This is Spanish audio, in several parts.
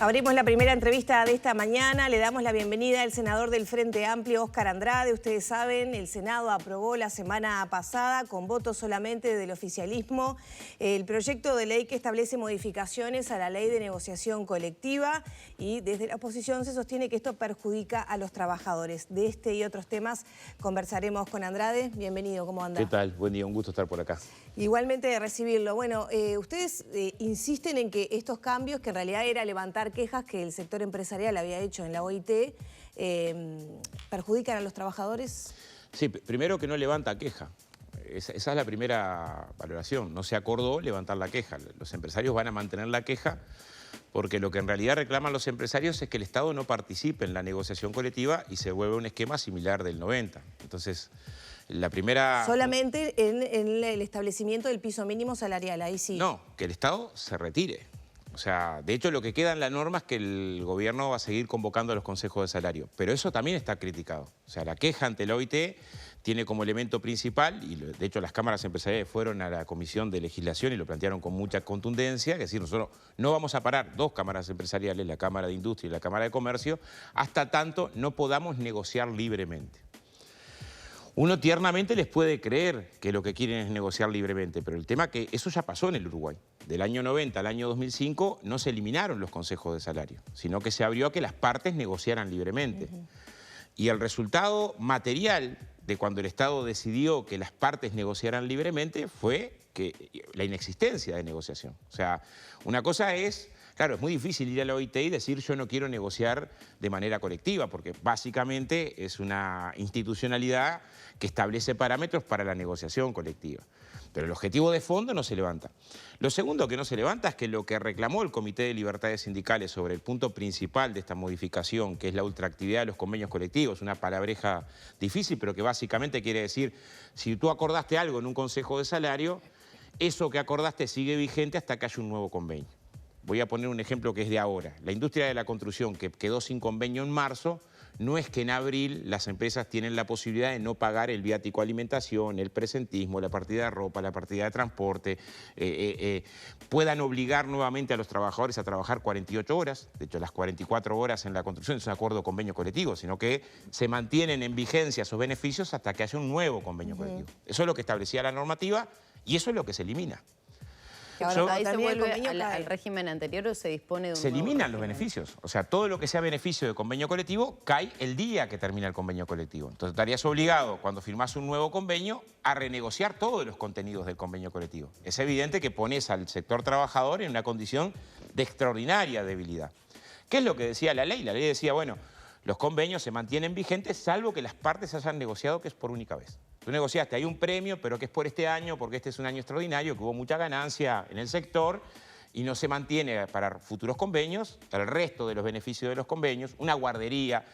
Abrimos la primera entrevista de esta mañana. Le damos la bienvenida al senador del Frente Amplio, Óscar Andrade. Ustedes saben, el Senado aprobó la semana pasada, con votos solamente del oficialismo, el proyecto de ley que establece modificaciones a la ley de negociación colectiva, y desde la oposición se sostiene que esto perjudica a los trabajadores. De este y otros temas conversaremos con Andrade. Bienvenido, ¿cómo anda? ¿Qué tal? Buen día, un gusto estar por acá. Igualmente de recibirlo. Bueno, ustedes insisten en que estos cambios, que en realidad era levantar quejas que el sector empresarial había hecho en la OIT, ¿perjudican a los trabajadores? Sí, primero que no levanta queja. Esa es la primera valoración. No se acordó levantar la queja. Los empresarios van a mantener la queja porque lo que en realidad reclaman los empresarios es que el Estado no participe en la negociación colectiva y se vuelve un esquema similar del 90. Entonces, la primera... Solamente en el establecimiento del piso mínimo salarial, ahí sí. No, que el Estado se retire. O sea, de hecho lo que queda en la norma es que el gobierno va a seguir convocando a los consejos de salario. Pero eso también está criticado. O sea, la queja ante la OIT tiene como elemento principal, y de hecho las cámaras empresariales fueron a la Comisión de Legislación y lo plantearon con mucha contundencia, que es decir, nosotros no vamos a parar dos cámaras empresariales, la Cámara de Industria y la Cámara de Comercio, hasta tanto no podamos negociar libremente. Uno tiernamente les puede creer que lo que quieren es negociar libremente, pero el tema es que eso ya pasó en el Uruguay. Del año 90 al año 2005 no se eliminaron los consejos de salario, sino que se abrió a que las partes negociaran libremente. Y el resultado material de cuando el Estado decidió que las partes negociaran libremente fue la inexistencia de negociación. O sea, una cosa es... Claro, es muy difícil ir a la OIT y decir yo no quiero negociar de manera colectiva, porque básicamente es una institucionalidad que establece parámetros para la negociación colectiva. Pero el objetivo de fondo no se levanta. Lo segundo que no se levanta es que lo que reclamó el Comité de Libertades Sindicales sobre el punto principal de esta modificación, que es la ultraactividad de los convenios colectivos, una palabreja difícil, pero que básicamente quiere decir, si tú acordaste algo en un consejo de salario, eso que acordaste sigue vigente hasta que haya un nuevo convenio. Voy a poner un ejemplo que es de ahora. La industria de la construcción, que quedó sin convenio en marzo, no es que en abril las empresas tienen la posibilidad de no pagar el viático alimentación, el presentismo, la partida de ropa, la partida de transporte, puedan obligar nuevamente a los trabajadores a trabajar 48 horas, de hecho las 44 horas en la construcción es un acuerdo convenio colectivo, sino que se mantienen en vigencia esos beneficios hasta que haya un nuevo convenio colectivo. Eso es lo que establecía la normativa y eso es lo que se elimina. Ahora, ¿ahí se vuelve al régimen anterior o se dispone de un Se eliminan los régimen? beneficios. O sea, todo lo que sea beneficio de convenio colectivo cae el día que termina el convenio colectivo. Entonces estarías obligado, cuando firmás un nuevo convenio, a renegociar todos los contenidos del convenio colectivo. Es evidente que pones al sector trabajador en una condición de extraordinaria debilidad. ¿Qué es lo que decía la ley? La ley decía, bueno, los convenios se mantienen vigentes salvo que las partes hayan negociado que es por única vez. Tú negociaste, hay un premio, pero que es por este año, porque este es un año extraordinario, que hubo mucha ganancia en el sector y no se mantiene para futuros convenios, para el resto de los beneficios de los convenios, una guardería,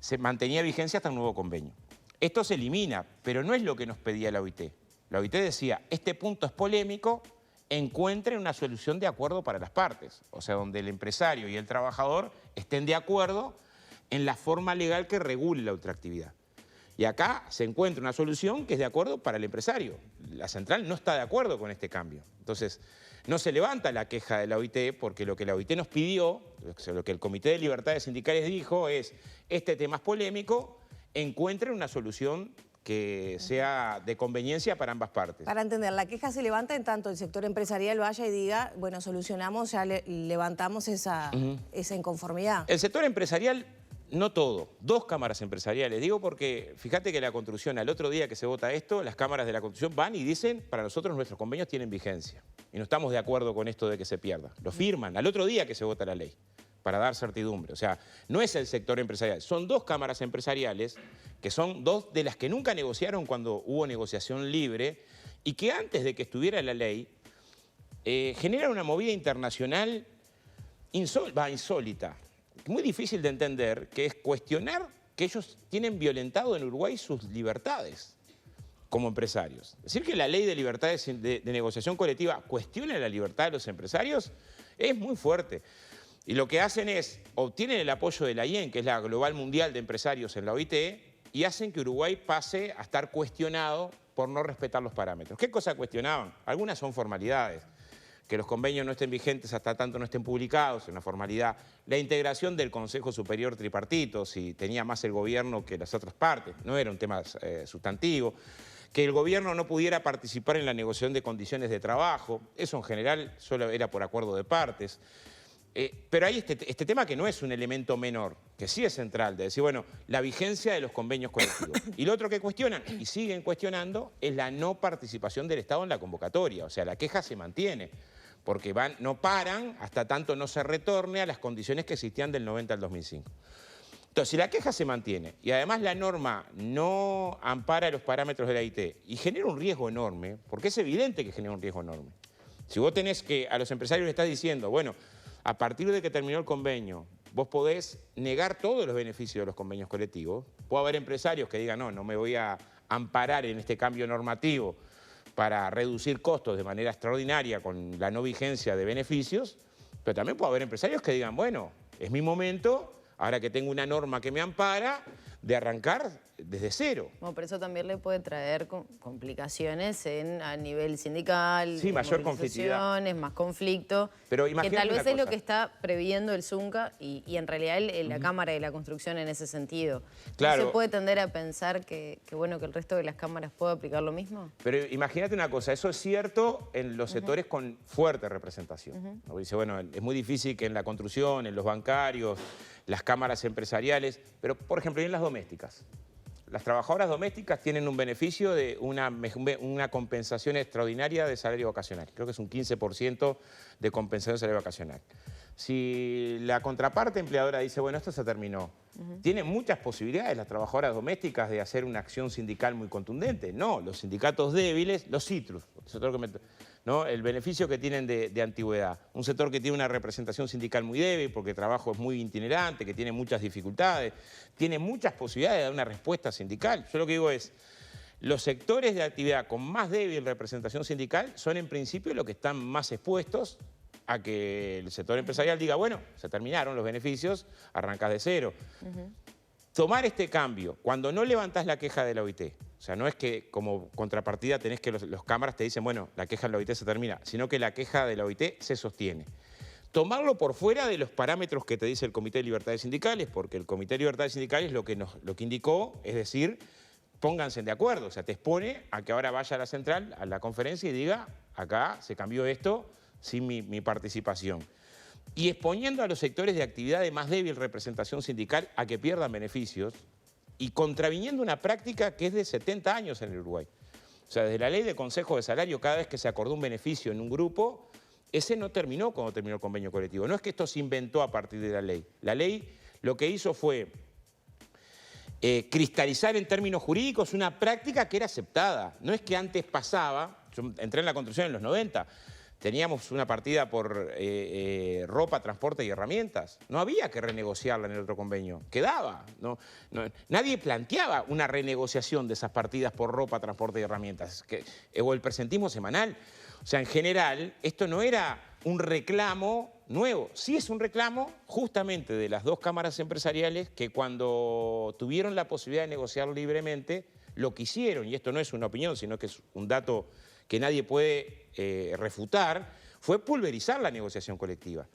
se mantenía vigencia hasta un nuevo convenio. Esto se elimina, pero no es lo que nos pedía la OIT. La OIT decía, este punto es polémico, encuentren una solución de acuerdo para las partes, o sea, donde el empresario y el trabajador estén de acuerdo en la forma legal que regule la ultraactividad. Y acá se encuentra una solución que es de acuerdo para el empresario. La central no está de acuerdo con este cambio. Entonces, no se levanta la queja de la OIT porque lo que la OIT nos pidió, lo que el Comité de Libertades Sindicales dijo es, este tema es polémico, encuentren una solución que sea de conveniencia para ambas partes. Para entender, la queja se levanta en tanto el sector empresarial vaya y diga, bueno, solucionamos, ya levantamos esa inconformidad. El sector empresarial... No todo, dos cámaras empresariales. Digo porque fíjate que la construcción, al otro día que se vota esto, las cámaras de la construcción van y dicen, para nosotros nuestros convenios tienen vigencia. Y no estamos de acuerdo con esto de que se pierda. Lo firman al otro día que se vota la ley, para dar certidumbre. O sea, no es el sector empresarial, son dos cámaras empresariales, que son dos de las que nunca negociaron cuando hubo negociación libre, y que antes de que estuviera la ley, generan una movida internacional insólita. Muy difícil de entender, que es cuestionar que ellos tienen violentado en Uruguay sus libertades como empresarios. Decir que la ley de libertades de negociación colectiva cuestiona la libertad de los empresarios es muy fuerte. Y lo que hacen es, obtienen el apoyo de la IEN, que es la Global Mundial de Empresarios en la OIT, y hacen que Uruguay pase a estar cuestionado por no respetar los parámetros. ¿Qué cosa cuestionaban? Algunas son formalidades. que los convenios no estén vigentes hasta tanto no estén publicados, es una formalidad. La integración del Consejo Superior Tripartito, si tenía más el gobierno que las otras partes, no era un tema sustantivo. Que el gobierno no pudiera participar en la negociación de condiciones de trabajo, eso en general solo era por acuerdo de partes. Pero hay este tema que no es un elemento menor, que sí es central, de decir, bueno, la vigencia de los convenios colectivos. Y lo otro que cuestionan, y siguen cuestionando, es la no participación del Estado en la convocatoria. O sea, la queja se mantiene, porque no paran hasta tanto no se retorne a las condiciones que existían del 90 al 2005. Entonces, si la queja se mantiene y además la norma no ampara los parámetros de la IT y genera un riesgo enorme, porque es evidente que genera un riesgo enorme. Si vos tenés que a los empresarios le estás diciendo, bueno, a partir de que terminó el convenio, vos podés negar todos los beneficios de los convenios colectivos. Puede haber empresarios que digan, no me voy a amparar en este cambio normativo para reducir costos de manera extraordinaria con la no vigencia de beneficios, pero también puede haber empresarios que digan, bueno, es mi momento, ahora que tengo una norma que me ampara, de arrancar desde cero. Bueno, pero eso también le puede traer complicaciones a nivel sindical, sí, mayor conflictividad, más conflicto, pero que tal vez es lo que está previendo el Zunca y en realidad la Cámara de la Construcción en ese sentido. Claro. ¿Se puede tender a pensar que el resto de las cámaras puede aplicar lo mismo? Pero imagínate una cosa, eso es cierto en los sectores con fuerte representación. Dice, bueno, es muy difícil que en la construcción, en los bancarios, las cámaras empresariales, pero por ejemplo en las domésticas. Las trabajadoras domésticas tienen un beneficio de una compensación extraordinaria de salario vacacional. Creo que es un 15% de compensación de salario vacacional. Si la contraparte empleadora dice, bueno, esto se terminó, tienen muchas posibilidades las trabajadoras domésticas de hacer una acción sindical muy contundente. No, los sindicatos débiles, los citrus, ¿no? El beneficio que tienen de antigüedad. Un sector que tiene una representación sindical muy débil porque el trabajo es muy itinerante, que tiene muchas dificultades, tiene muchas posibilidades de dar una respuesta sindical. Yo lo que digo es, los sectores de actividad con más débil representación sindical son en principio los que están más expuestos a que el sector empresarial diga, bueno, se terminaron los beneficios, arrancás de cero. Tomar este cambio, cuando no levantás la queja de la OIT, o sea, no es que como contrapartida tenés que los cámaras te dicen, bueno, la queja de la OIT se termina, sino que la queja de la OIT se sostiene. Tomarlo por fuera de los parámetros que te dice el Comité de Libertades Sindicales, porque el Comité de Libertades Sindicales lo que indicó es decir, pónganse de acuerdo, o sea, te expone a que ahora vaya a la central, a la conferencia y diga, acá se cambió esto sin mi participación. Y exponiendo a los sectores de actividad de más débil representación sindical a que pierdan beneficios y contraviniendo una práctica que es de 70 años en el Uruguay. O sea, desde la ley de consejo de salario, cada vez que se acordó un beneficio en un grupo, ese no terminó cuando terminó el convenio colectivo. No es que esto se inventó a partir de la ley. La ley lo que hizo fue cristalizar en términos jurídicos una práctica que era aceptada. No es que antes pasaba, yo entré en la construcción en los 90, teníamos una partida por ropa, transporte y herramientas. No había que renegociarla en el otro convenio. Quedaba. Nadie planteaba una renegociación de esas partidas por ropa, transporte y herramientas. O el presentismo semanal. O sea, en general, esto no era un reclamo nuevo. Sí es un reclamo justamente de las dos cámaras empresariales que cuando tuvieron la posibilidad de negociar libremente, lo que hicieron, y esto no es una opinión, sino que es un dato que nadie puede refutar, fue pulverizar la negociación colectiva.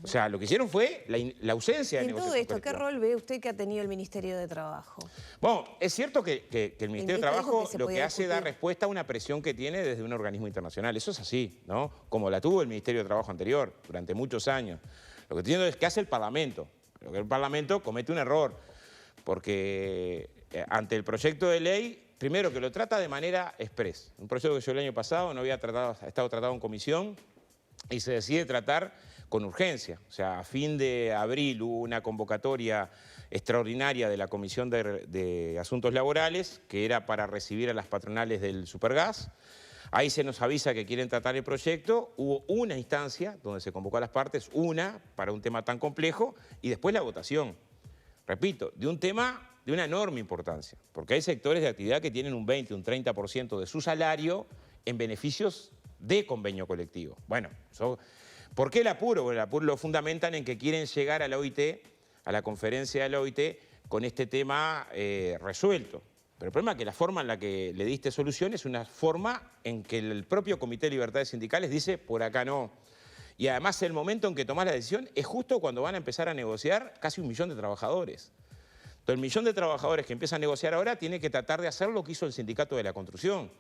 O sea, lo que hicieron fue la ausencia de negociación colectiva. En todo esto, ¿qué rol ve usted que ha tenido el Ministerio de Trabajo? Bueno, es cierto que el Ministerio de Trabajo lo que hace es dar respuesta a una presión que tiene desde un organismo internacional. Eso es así, ¿no? Como la tuvo el Ministerio de Trabajo anterior, durante muchos años. Lo que tiene es que hace el Parlamento. Lo que el Parlamento comete un error, porque ante el proyecto de ley, primero que lo trata de manera express. Un proyecto que yo el año pasado no había estado tratado en comisión y se decide tratar con urgencia. O sea, a fin de abril hubo una convocatoria extraordinaria de la Comisión de Asuntos Laborales, que era para recibir a las patronales del Supergas. Ahí se nos avisa que quieren tratar el proyecto. Hubo una instancia donde se convocó a las partes, una para un tema tan complejo, y después la votación. Repito, de un tema de una enorme importancia, porque hay sectores de actividad que tienen un 20, un 30% de su salario en beneficios de convenio colectivo. Bueno, ¿por qué el apuro? Bueno, el apuro lo fundamentan en que quieren llegar a la OIT, a la conferencia de la OIT, con este tema resuelto. Pero el problema es que la forma en la que le diste solución es una forma en que el propio Comité de Libertades Sindicales dice, por acá no. Y además el momento en que tomás la decisión es justo cuando van a empezar a negociar casi 1 millón de trabajadores. Entonces, el 1 millón de trabajadores que empiezan a negociar ahora tiene que tratar de hacer lo que hizo el sindicato de la construcción.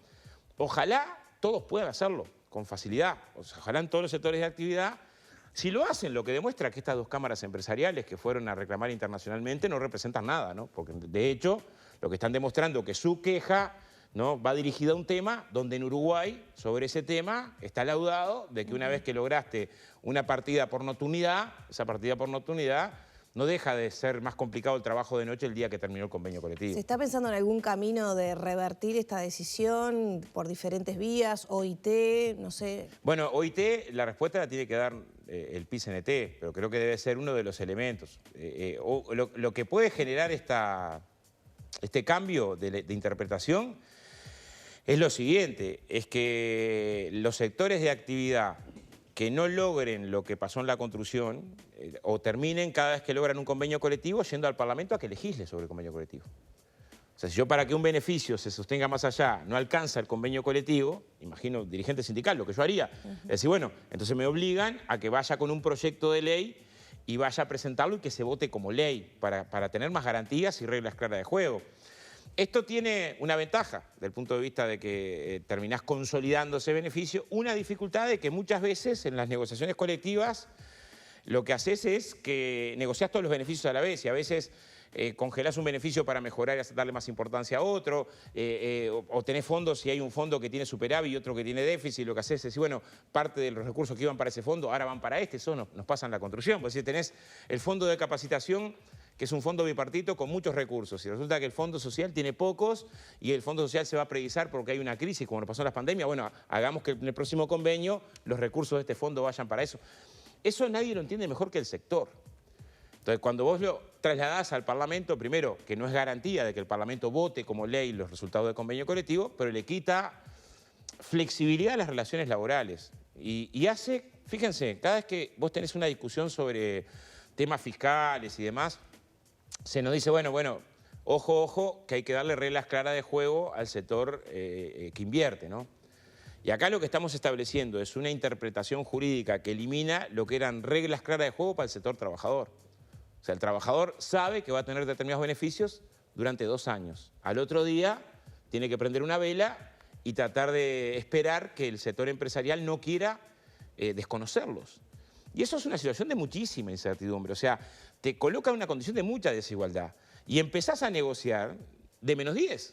Ojalá todos puedan hacerlo con facilidad. O sea, ojalá en todos los sectores de actividad. Si lo hacen, lo que demuestra que estas 2 cámaras empresariales que fueron a reclamar internacionalmente no representan nada, ¿no? Porque de hecho lo que están demostrando es que su queja, ¿no?, va dirigida a un tema donde en Uruguay, sobre ese tema, está laudado de que una vez que lograste una partida por nocturnidad, esa partida por nocturnidad no deja de ser más complicado el trabajo de noche el día que terminó el convenio colectivo. ¿Se está pensando en algún camino de revertir esta decisión por diferentes vías, OIT, no sé? Bueno, OIT, la respuesta la tiene que dar el PIT-CNT, pero creo que debe ser uno de los elementos. Lo que puede generar este cambio de interpretación es lo siguiente, es que los sectores de actividad que no logren lo que pasó en la construcción o terminen cada vez que logran un convenio colectivo yendo al Parlamento a que legisle sobre el convenio colectivo. O sea, si yo para que un beneficio se sostenga más allá no alcanza el convenio colectivo, imagino dirigente sindical, lo que yo haría, es decir, bueno, entonces me obligan a que vaya con un proyecto de ley y vaya a presentarlo y que se vote como ley para tener más garantías y reglas claras de juego. Esto tiene una ventaja desde el punto de vista de que terminás consolidando ese beneficio, una dificultad de que muchas veces en las negociaciones colectivas lo que haces es que negociás todos los beneficios a la vez y a veces congelás un beneficio para mejorar y darle más importancia a otro, o tenés fondos si hay un fondo que tiene superávit y otro que tiene déficit, lo que haces es decir, bueno, parte de los recursos que iban para ese fondo ahora van para este, eso nos pasa en la construcción, es decir, tenés el fondo de capacitación que es un fondo bipartito con muchos recursos. Y resulta que el Fondo Social tiene pocos y el Fondo Social se va a previsar porque hay una crisis, como nos pasó en las pandemias. Bueno, hagamos que en el próximo convenio los recursos de este fondo vayan para eso. Eso nadie lo entiende mejor que el sector. Entonces, cuando vos lo trasladás al Parlamento, primero, que no es garantía de que el Parlamento vote como ley los resultados del convenio colectivo, pero le quita flexibilidad a las relaciones laborales. Y hace, fíjense, cada vez que vos tenés una discusión sobre temas fiscales y demás, se nos dice, bueno, ojo, que hay que darle reglas claras de juego al sector que invierte, ¿no? Y acá lo que estamos estableciendo es una interpretación jurídica que elimina lo que eran reglas claras de juego para el sector trabajador. O sea, el trabajador sabe que va a tener determinados beneficios durante 2 años. Al otro día tiene que prender una vela y tratar de esperar que el sector empresarial no quiera desconocerlos. Y eso es una situación de muchísima incertidumbre, o sea, te coloca en una condición de mucha desigualdad y empezás a negociar de -10.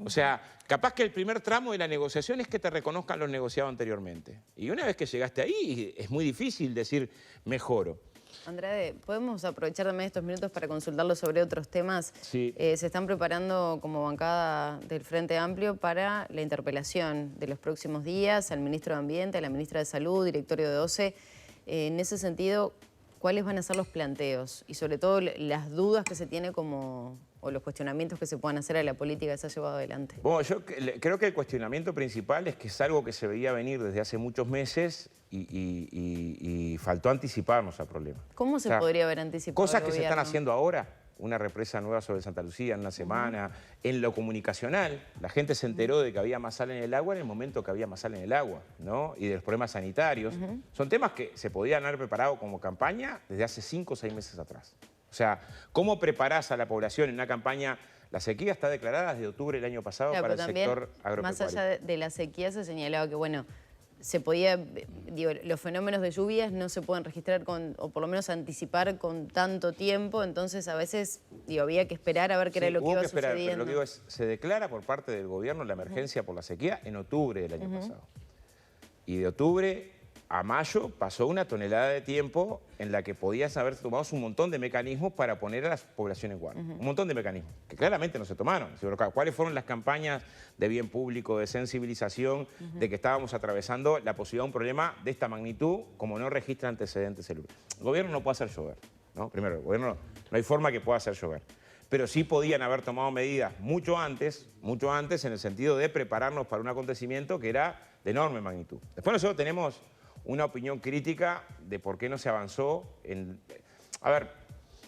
O sea, capaz que el primer tramo de la negociación es que te reconozcan lo negociado anteriormente. Y una vez que llegaste ahí, es muy difícil decir mejoro. Andrade, ¿podemos aprovechar también estos minutos para consultarlo sobre otros temas? Sí. Se están preparando como bancada del Frente Amplio para la interpelación de los próximos días al ministro de Ambiente, a la ministra de Salud, directorio de OCE. En ese sentido, ¿cuáles van a ser los planteos? Y sobre todo las dudas que se tiene o los cuestionamientos que se puedan hacer a la política que se ha llevado adelante. Bueno, yo creo que el cuestionamiento principal es que es algo que se veía venir desde hace muchos meses y faltó anticiparnos al problema. ¿Cómo se podría haber anticipado Cosas el que se gobierno? están haciendo ahora, una represa nueva sobre Santa Lucía en una semana, en lo comunicacional, la gente se enteró de que había más sal en el agua en el momento que había más sal en el agua, ¿no? Y de los problemas sanitarios. Son temas que se podían haber preparado como campaña desde hace 5 o 6 meses atrás. O sea, ¿cómo preparás a la población en una campaña? La sequía está declarada desde octubre del año pasado para el sector agropecuario. Más allá de la sequía se señalaba que, bueno, se podía, los fenómenos de lluvias no se pueden registrar o por lo menos anticipar con tanto tiempo, entonces a veces, había que esperar a ver qué era lo que iba sucediendo. Pero lo que digo es, se declara por parte del gobierno la emergencia por la sequía en octubre del año pasado. Y de octubre a mayo pasó una tonelada de tiempo en la que podías haber tomado un montón de mecanismos para poner a la población en guardia. Un montón de mecanismos que claramente no se tomaron. ¿Cuáles fueron las campañas de bien público, de sensibilización, de que estábamos atravesando la posibilidad de un problema de esta magnitud como no registra antecedentes el lugar? El gobierno no puede hacer llover, ¿no? Primero, el gobierno no hay forma que pueda hacer llover. Pero sí podían haber tomado medidas mucho antes en el sentido de prepararnos para un acontecimiento que era de enorme magnitud. Después nosotros tenemos una opinión crítica de por qué no se avanzó en... A ver,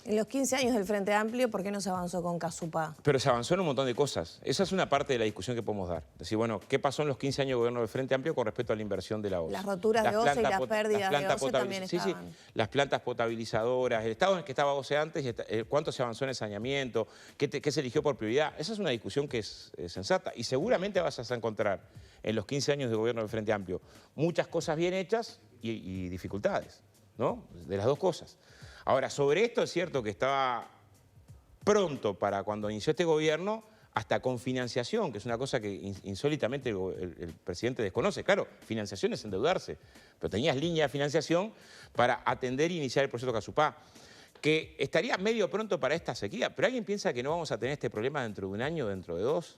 En los 15 años del Frente Amplio, ¿por qué no se avanzó con Casupá? Pero se avanzó en un montón de cosas. Esa es una parte de la discusión que podemos dar. Decir, bueno, ¿qué pasó en los 15 años de gobierno del Frente Amplio con respecto a la inversión de la OCE? Las roturas de OCE y las pérdidas de OCE también estaban. Sí, las plantas potabilizadoras, el estado en el que estaba OCE antes, y cuánto se avanzó en el saneamiento, qué se eligió por prioridad. Esa es una discusión que es sensata. Y seguramente vas a encontrar en los 15 años de gobierno del Frente Amplio muchas cosas bien hechas y dificultades, ¿no? De las dos cosas. Ahora, sobre esto es cierto que estaba pronto para cuando inició este gobierno, hasta con financiación, que es una cosa que insólitamente el presidente desconoce. Claro, financiación es endeudarse, pero tenías línea de financiación para atender e iniciar el proyecto Casupá, que estaría medio pronto para esta sequía. Pero ¿alguien piensa que no vamos a tener este problema dentro de un año, dentro de dos?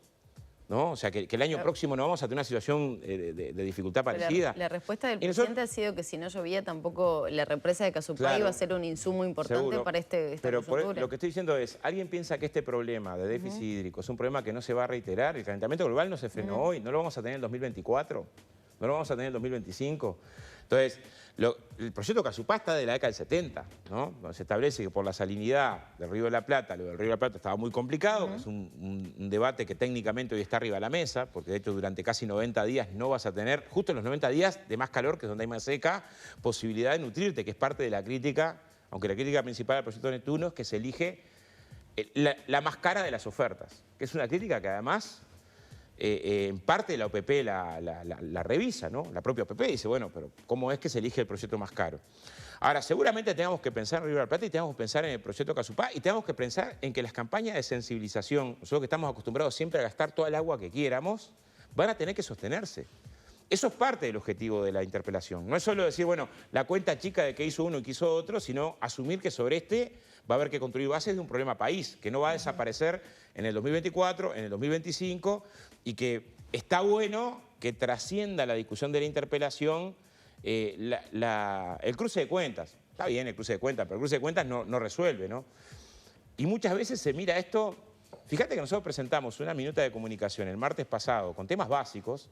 ¿No? O sea, que el año próximo no vamos a tener una situación de dificultad parecida. La respuesta del presidente ha sido que si no llovía tampoco la represa de Casupá iba a ser un insumo importante para esta Pero coyuntura. lo que estoy diciendo es, ¿alguien piensa que este problema de déficit hídrico es un problema que no se va a reiterar? El calentamiento global no se frenó hoy, no lo vamos a tener en el 2024, no lo vamos a tener en el 2025. Entonces, el proyecto Casupá está de la década del 70, ¿no? Donde se establece que por la salinidad del Río de la Plata, lo del Río de la Plata estaba muy complicado, que es un debate que técnicamente hoy está arriba de la mesa, porque de hecho durante casi 90 días no vas a tener, justo en los 90 días de más calor, que es donde hay más seca, posibilidad de nutrirte, que es parte de la crítica, aunque la crítica principal del proyecto Neptuno es que se elige la más cara de las ofertas, que es una crítica que además en parte la OPP la revisa, ¿no? La propia OPP dice, bueno, pero ¿cómo es que se elige el proyecto más caro? Ahora, seguramente tenemos que pensar en Río de la Plata y tenemos que pensar en el proyecto Casupá y tenemos que pensar en que las campañas de sensibilización, nosotros que estamos acostumbrados siempre a gastar toda el agua que quieramos, van a tener que sostenerse. Eso es parte del objetivo de la interpelación. No es solo decir, bueno, la cuenta chica de que hizo uno y que hizo otro, sino asumir que sobre este va a haber que construir bases de un problema país, que no va a desaparecer en el 2024, en el 2025, y que está bueno que trascienda la discusión de la interpelación el cruce de cuentas. Está bien el cruce de cuentas, pero el cruce de cuentas no resuelve, ¿no? Y muchas veces se mira esto. Fíjate que nosotros presentamos una minuta de comunicación el martes pasado con temas básicos,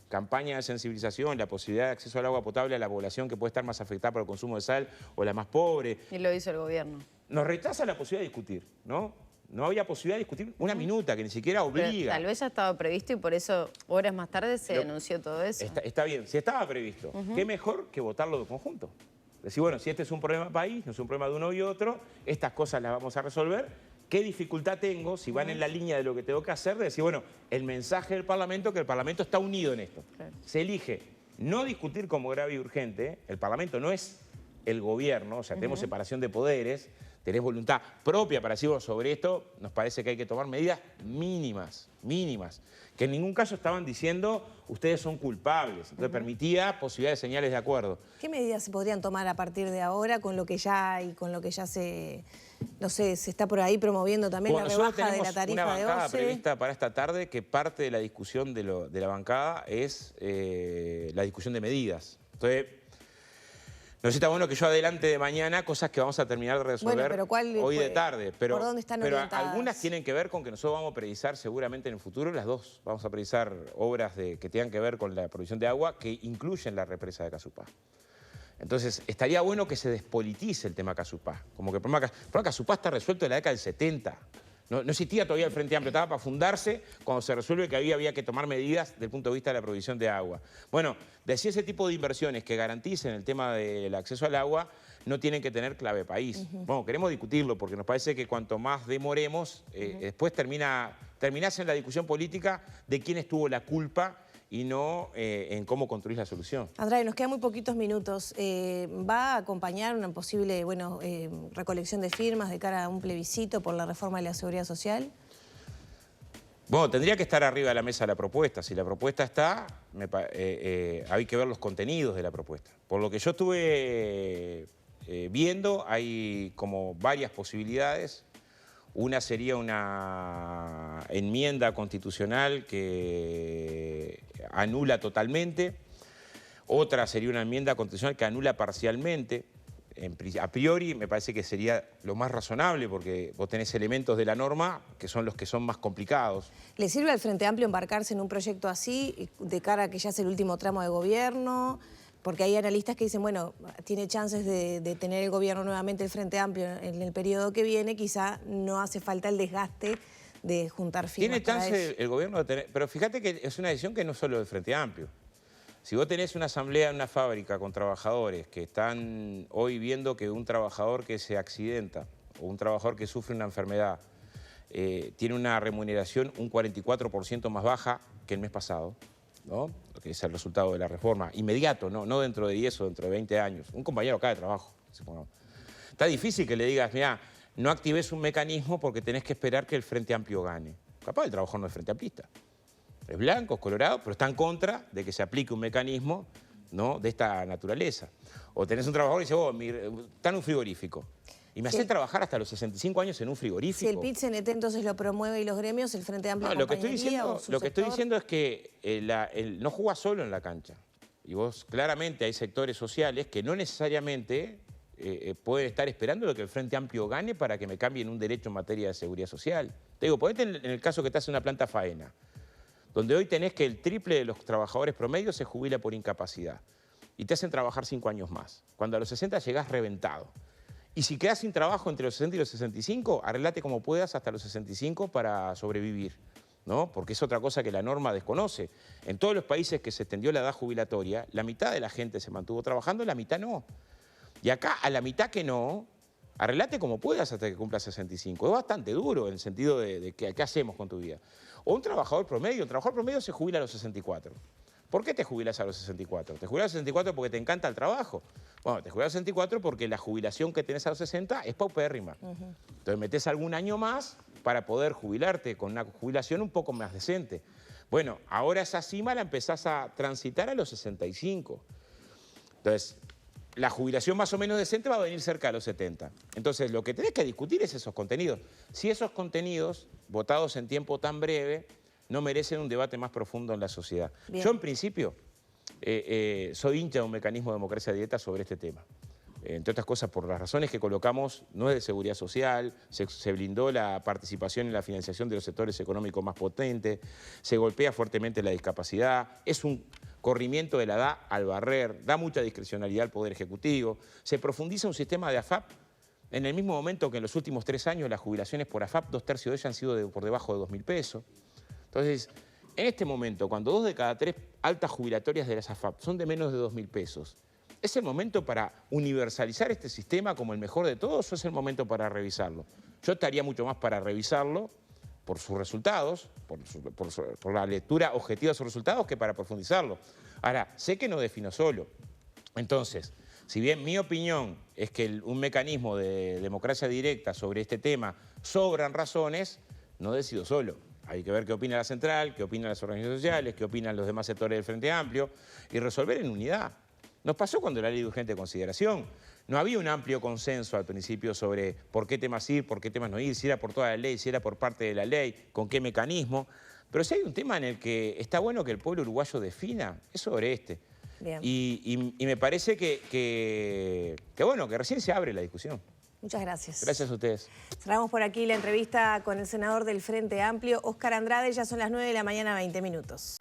campaña de sensibilización, la posibilidad de acceso al agua potable a la población que puede estar más afectada por el consumo de sal o la más pobre. Y lo hizo el gobierno. Nos rechaza la posibilidad de discutir, ¿no? No había posibilidad de discutir una minuta, que ni siquiera obliga. Pero tal vez ya estaba previsto y por eso horas más tarde se anunció todo eso. Está bien, si estaba previsto, ¿qué mejor que votarlo de conjunto? Decir, bueno, si este es un problema país, no es un problema de uno y otro, estas cosas las vamos a resolver. ¿Qué dificultad tengo, si van en la línea de lo que tengo que hacer, de decir, bueno, el mensaje del Parlamento, que el Parlamento está unido en esto? Claro. Se elige no discutir como grave y urgente, el Parlamento no es el gobierno, o sea, tenemos separación de poderes, tenés voluntad propia para decir, bueno, sobre esto nos parece que hay que tomar medidas mínimas, que en ningún caso estaban diciendo ustedes son culpables, entonces permitía posibilidad de señales de acuerdo. ¿Qué medidas se podrían tomar a partir de ahora con lo que ya hay, con lo que ya se, no sé, se está por ahí promoviendo también la rebaja de la tarifa de OCE? Una bancada prevista para esta tarde que parte de la discusión de la bancada es la discusión de medidas. Entonces, no sé si está bueno que yo adelante de mañana cosas que vamos a terminar de resolver hoy de tarde. Pero, ¿por dónde están pero orientadas? algunas tienen que ver con que nosotros vamos a precisar seguramente en el futuro las dos. Vamos a precisar obras que tengan que ver con la provisión de agua que incluyen la represa de Casupá. Entonces, estaría bueno que se despolitice el tema Casupá. Como que el problema Casupá está resuelto en la década del 70. No existía todavía el Frente Amplio, estaba para fundarse cuando se resuelve que había que tomar medidas desde el punto de vista de la provisión de agua. Bueno, decir ese tipo de inversiones que garanticen el tema del acceso al agua no tienen que tener clave país. Bueno, queremos discutirlo porque nos parece que cuanto más demoremos, después terminás en la discusión política de quién tuvo la culpa y no en cómo construir la solución. Andrade, nos quedan muy poquitos minutos. ¿Va a acompañar una posible recolección de firmas de cara a un plebiscito por la reforma de la seguridad social? Bueno, tendría que estar arriba de la mesa la propuesta. Si la propuesta está, hay que ver los contenidos de la propuesta. Por lo que yo estuve viendo, hay como varias posibilidades. Una sería una enmienda constitucional que anula totalmente. Otra sería una enmienda constitucional que anula parcialmente. A priori me parece que sería lo más razonable porque vos tenés elementos de la norma que son los que son más complicados. ¿Le sirve al Frente Amplio embarcarse en un proyecto así de cara a que ya es el último tramo de gobierno? Porque hay analistas que dicen, bueno, tiene chances de tener el gobierno nuevamente el Frente Amplio en el periodo que viene, quizá no hace falta el desgaste de juntar firmas. Tiene chance el gobierno de tener... Pero fíjate que es una decisión que no es solo del Frente Amplio. Si vos tenés una asamblea en una fábrica con trabajadores que están hoy viendo que un trabajador que se accidenta o un trabajador que sufre una enfermedad tiene una remuneración un 44% más baja que el mes pasado, ¿no? Que es el resultado de la reforma, inmediato, no dentro de 10 o dentro de 20 años. Un compañero acá de trabajo. Está difícil que le digas, mira, no actives un mecanismo porque tenés que esperar que el Frente Amplio gane. Capaz el trabajador no es Frente Amplista. Es blanco, es colorado, pero está en contra de que se aplique un mecanismo, ¿no?, de esta naturaleza. O tenés un trabajador y dice, está en un frigorífico. Y me hace trabajar hasta los 65 años en un frigorífico. Si el PIT-CNT entonces lo promueve y los gremios, el Frente Amplio lo que estoy diciendo es que no jugás solo en la cancha. Y vos claramente hay sectores sociales que no necesariamente pueden estar esperando lo que el Frente Amplio gane para que me cambien un derecho en materia de seguridad social. Te digo, ponete en el caso que estás en una planta faena, donde hoy tenés que el triple de los trabajadores promedios se jubila por incapacidad y te hacen trabajar 5 años más. Cuando a los 60 llegás reventado. Y si quedás sin trabajo entre los 60 y los 65, arreglate como puedas hasta los 65 para sobrevivir, ¿no? Porque es otra cosa que la norma desconoce. En todos los países que se extendió la edad jubilatoria, la mitad de la gente se mantuvo trabajando, la mitad no. Y acá, a la mitad que no, arreglate como puedas hasta que cumplas 65. Es bastante duro en el sentido de qué hacemos con tu vida. O un trabajador promedio se jubila a los 64. ¿Por qué te jubilas a los 64? ¿Te jubilas a los 64 porque te encanta el trabajo? Bueno, te jubilas a los 64 porque la jubilación que tenés a los 60 es paupérrima. Entonces metés algún año más para poder jubilarte con una jubilación un poco más decente. Bueno, ahora esa cima la empezás a transitar a los 65. Entonces, la jubilación más o menos decente va a venir cerca de los 70. Entonces, lo que tenés que discutir es esos contenidos. Si esos contenidos, votados en tiempo tan breve, no merecen un debate más profundo en la sociedad. Bien. Yo, en principio, soy hincha de un mecanismo de democracia directa sobre este tema. Entre otras cosas, por las razones que colocamos, no es de seguridad social, se blindó la participación en la financiación de los sectores económicos más potentes, se golpea fuertemente la discapacidad, es un corrimiento de la edad al barrer, da mucha discrecionalidad al Poder Ejecutivo, se profundiza un sistema de AFAP en el mismo momento que en los últimos 3 años las jubilaciones por AFAP, 2/3 de ellas han sido por debajo de 2.000 pesos. Entonces, en este momento, cuando 2 de cada 3 altas jubilatorias de las AFAP son de menos de 2.000 pesos, ¿es el momento para universalizar este sistema como el mejor de todos o es el momento para revisarlo? Yo estaría mucho más para revisarlo por sus resultados, por la lectura objetiva de sus resultados, que para profundizarlo. Ahora, sé que no defino solo. Entonces, si bien mi opinión es que un mecanismo de democracia directa sobre este tema sobran razones, no decido solo. Hay que ver qué opina la central, qué opinan las organizaciones sociales, qué opinan los demás sectores del Frente Amplio y resolver en unidad. Nos pasó cuando la ley de urgente consideración. No había un amplio consenso al principio sobre por qué temas ir, por qué temas no ir, si era por toda la ley, si era por parte de la ley, con qué mecanismo. Pero si hay un tema en el que está bueno que el pueblo uruguayo defina, es sobre este. Bien. Y me parece que recién se abre la discusión. Muchas gracias. Gracias a ustedes. Cerramos por aquí la entrevista con el senador del Frente Amplio, Óscar Andrade. Ya son las 9 de la mañana, 20 minutos.